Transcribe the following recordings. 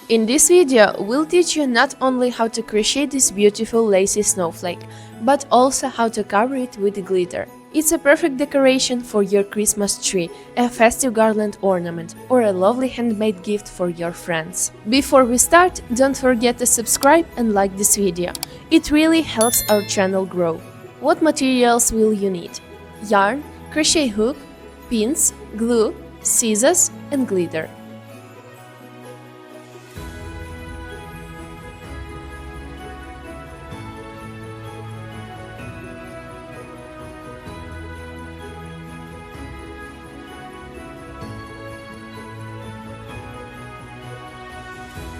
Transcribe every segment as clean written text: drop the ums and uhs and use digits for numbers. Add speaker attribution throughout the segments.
Speaker 1: In this video, we'll teach you not only how to crochet this beautiful lacy snowflake, but also how to cover it with glitter. It's a perfect decoration for your Christmas tree, a festive garland ornament, or a lovely handmade gift for your friends. Before we start, don't forget to subscribe and like this video. It really helps our channel grow. What materials will you need? Yarn, crochet hook, pins, glue, scissors, and glitter.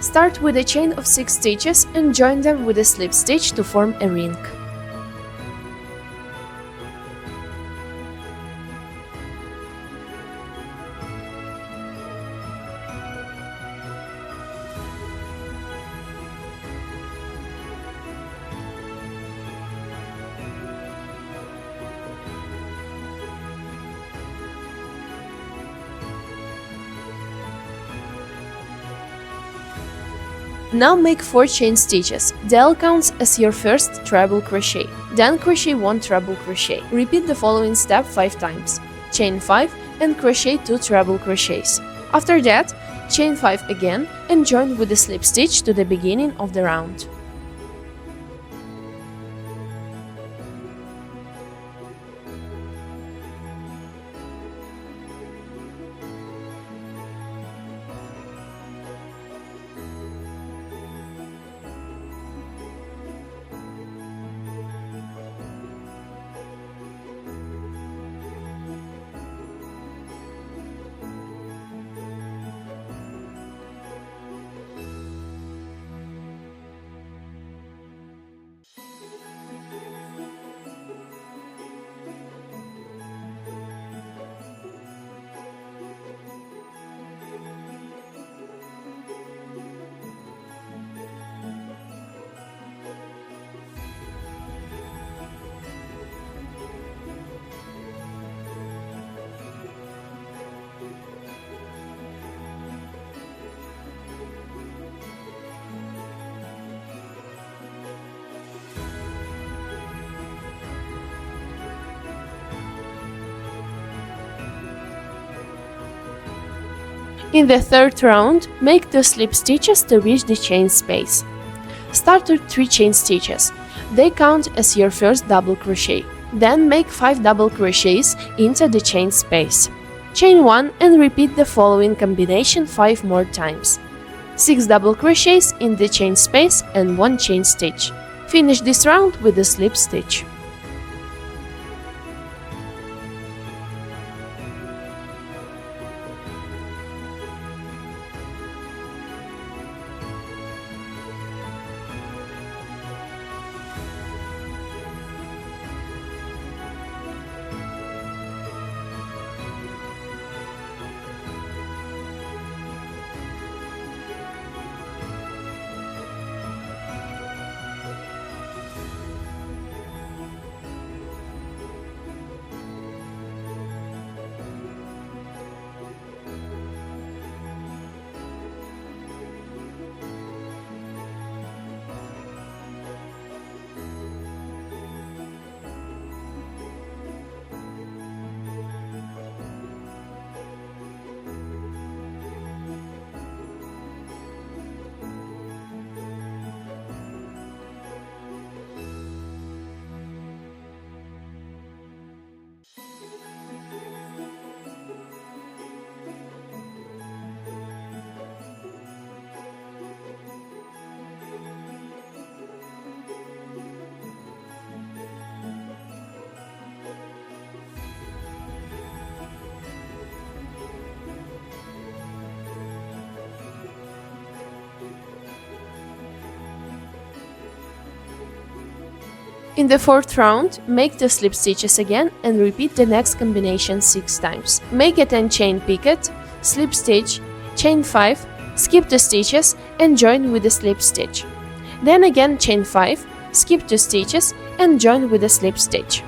Speaker 1: Start with a chain of 6 stitches and join them with a slip stitch to form a ring. Now make 4 chain stitches. That counts as your first treble crochet. Then crochet 1 treble crochet. Repeat the following step 5 times. Chain 5 and crochet 2 treble crochets. After that, chain 5 again and join with a slip stitch to the beginning of the round. In the third round, make 2 slip stitches to reach the chain space. Start with 3 chain stitches. They count as your first double crochet. Then make 5 double crochets into the chain space. Chain 1 and repeat the following combination 5 more times. 6 double crochets in the chain space and 1 chain stitch. Finish this round with a slip stitch. In the fourth round, make 2 slip stitches again and repeat the next combination 6 times. Make a 10 chain picot, slip stitch, chain 5, skip 2 stitches and join with a slip stitch. Then again chain 5, skip 2 stitches and join with a slip stitch.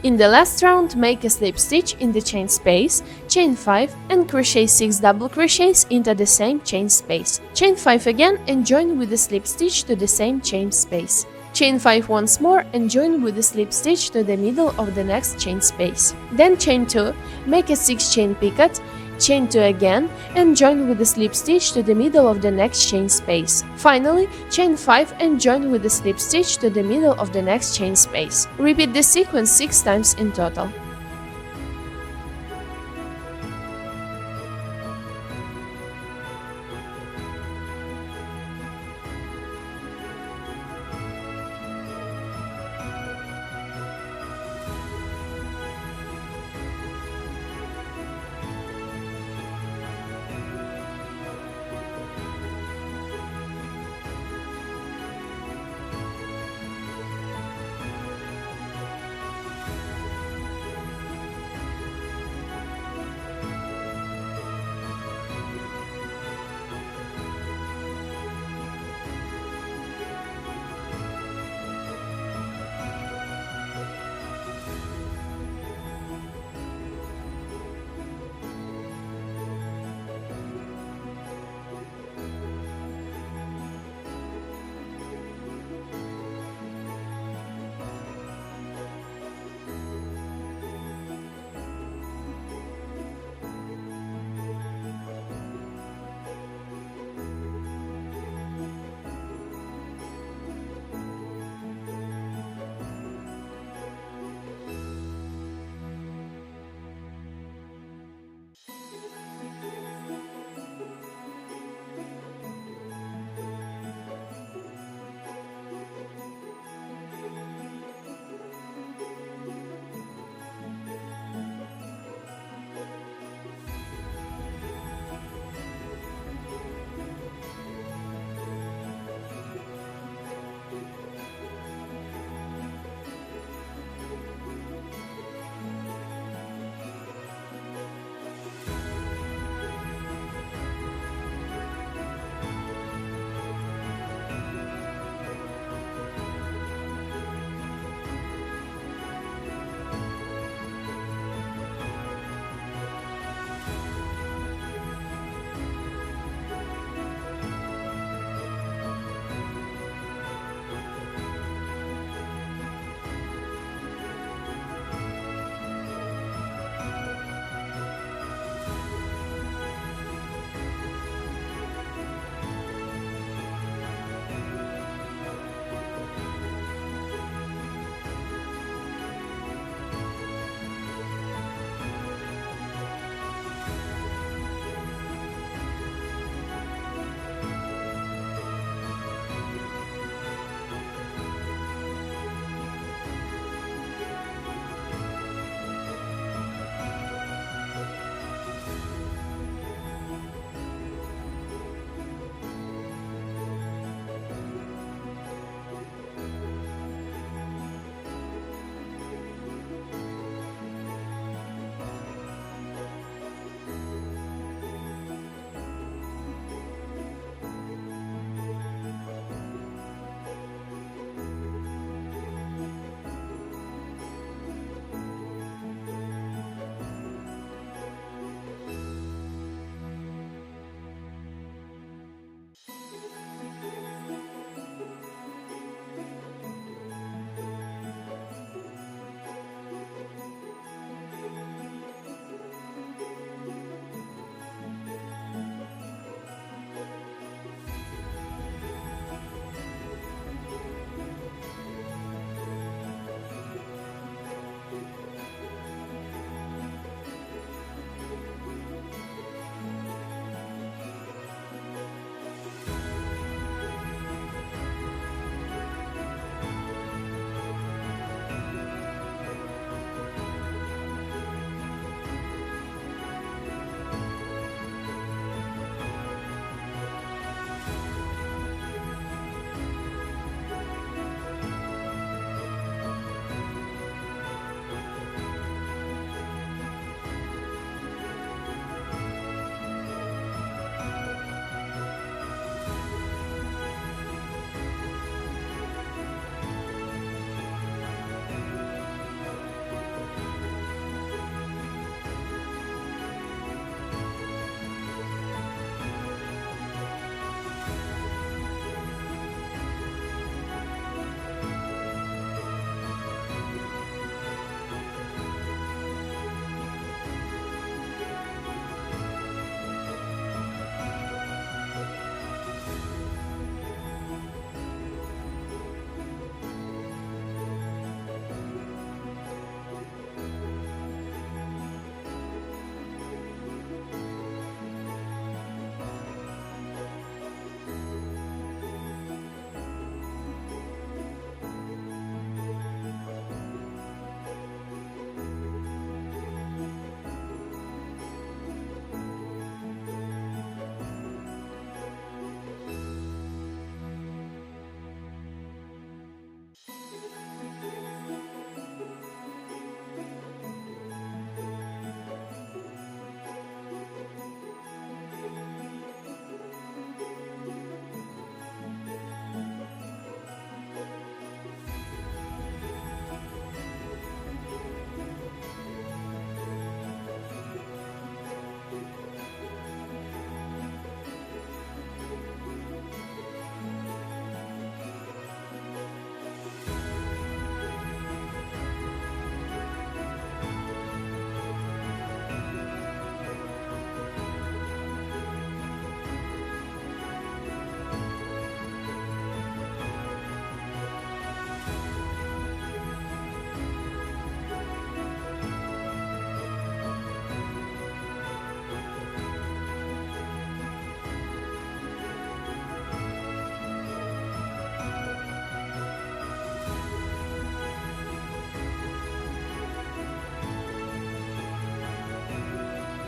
Speaker 1: In the last round, make a slip stitch in the chain space, chain 5 and crochet 6 double crochets into the same chain space. Chain 5 again and join with a slip stitch to the same chain space. Chain 5 once more and join with a slip stitch to the middle of the next chain space. Then chain 2, make a 6 chain picot, chain 2 again and join with a slip stitch to the middle of the next chain space. Finally, chain 5 and join with a slip stitch to the middle of the next chain space. Repeat this sequence 6 times in total.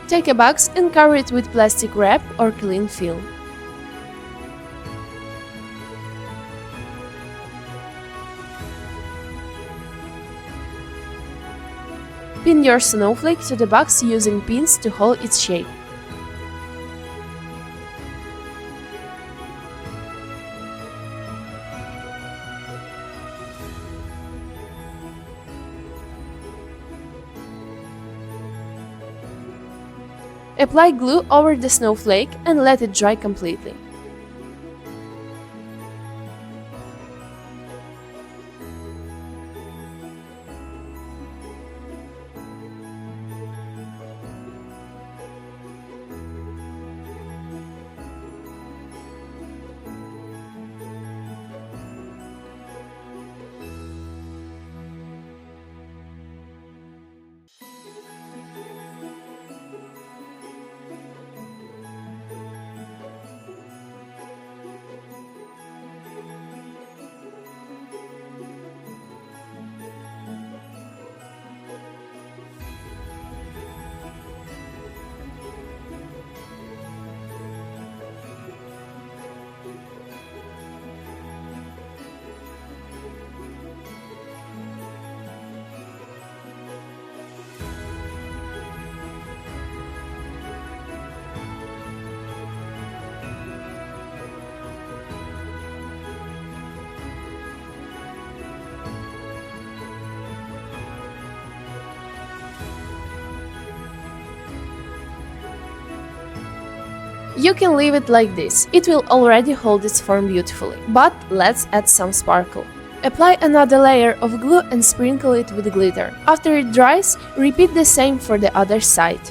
Speaker 1: Take a box and cover it with plastic wrap or cling film. Pin your snowflake to the box using pins to hold its shape. Apply glue over the snowflake and let it dry completely. You can leave it like this, it will already hold its form beautifully. But let's add some sparkle. Apply another layer of glue and sprinkle it with glitter. After it dries, repeat the same for the other side.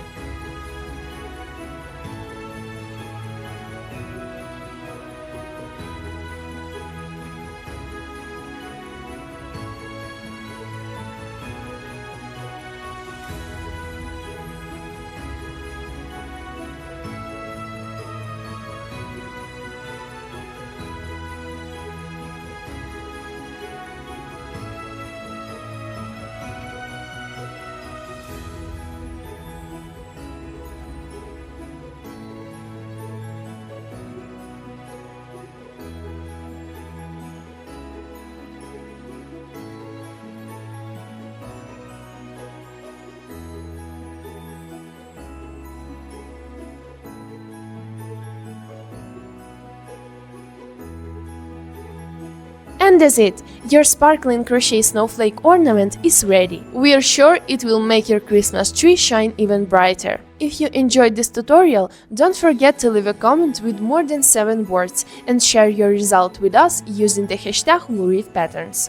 Speaker 1: And that's it! Your sparkling crochet snowflake ornament is ready. We are sure it will make your Christmas tree shine even brighter. If you enjoyed this tutorial, don't forget to leave a comment with more than 7 words and share your result with us using the hashtag Wool Reef Patterns.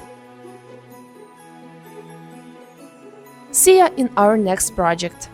Speaker 1: See ya in our next project!